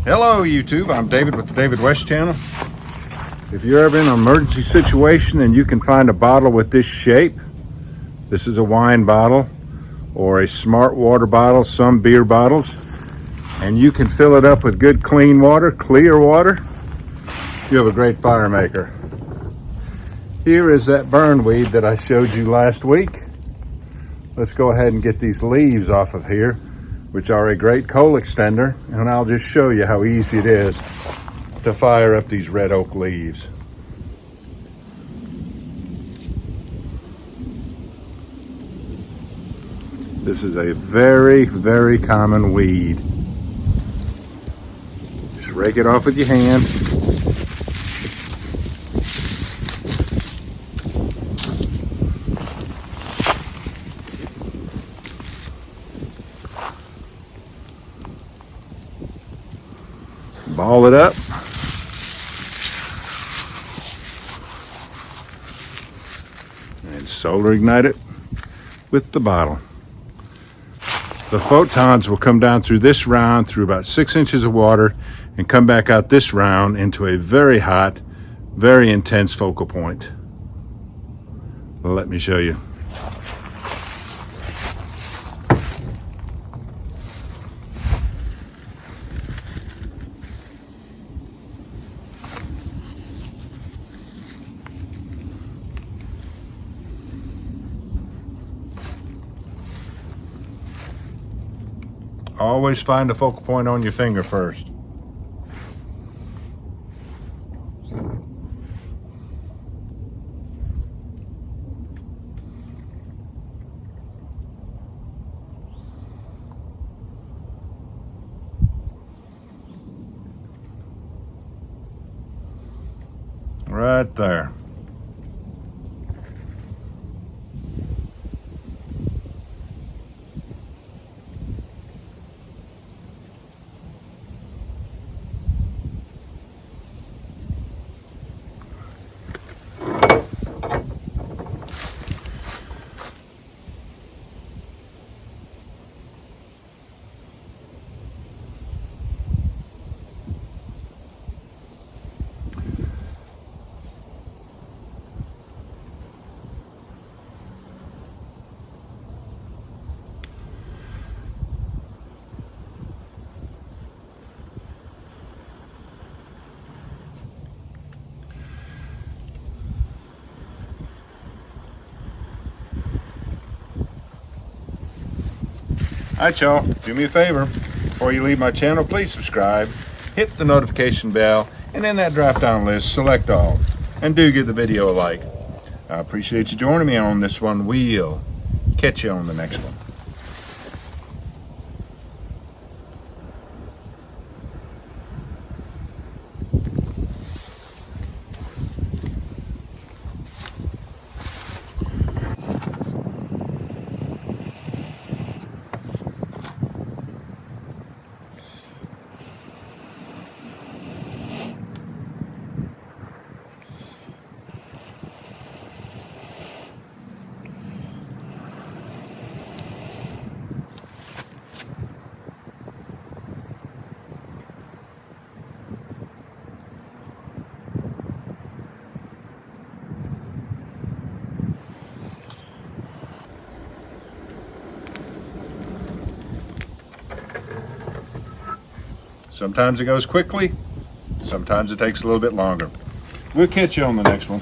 Hello YouTube, I'm David with the David West channel. If you're ever in an emergency situation and you can find a bottle with this shape, this is a wine bottle or a smart water bottle, some beer bottles, and you can fill it up with good clean water, clear water, you have a great fire maker. Here is that burnweed that I showed you last week. Let's go ahead and get these leaves off of here, which are a great coal extender, and I'll just show you how easy it is to fire up these red oak leaves. This is a very, very common weed. Just rake it off with your hand. Ball it up. And solar ignite it with the bottle. The photons will come down through this round through about 6 inches of water and come back out this round into a very hot, very intense focal point. Let me show you. Always find the focal point on your finger first. Right there. Alright y'all, do me a favor. Before you leave my channel, please subscribe, hit the notification bell, and in that drop down list, select all. And do give the video a like. I appreciate you joining me on this one. We'll catch you on the next one. Sometimes it goes quickly, sometimes it takes a little bit longer. We'll catch you on the next one.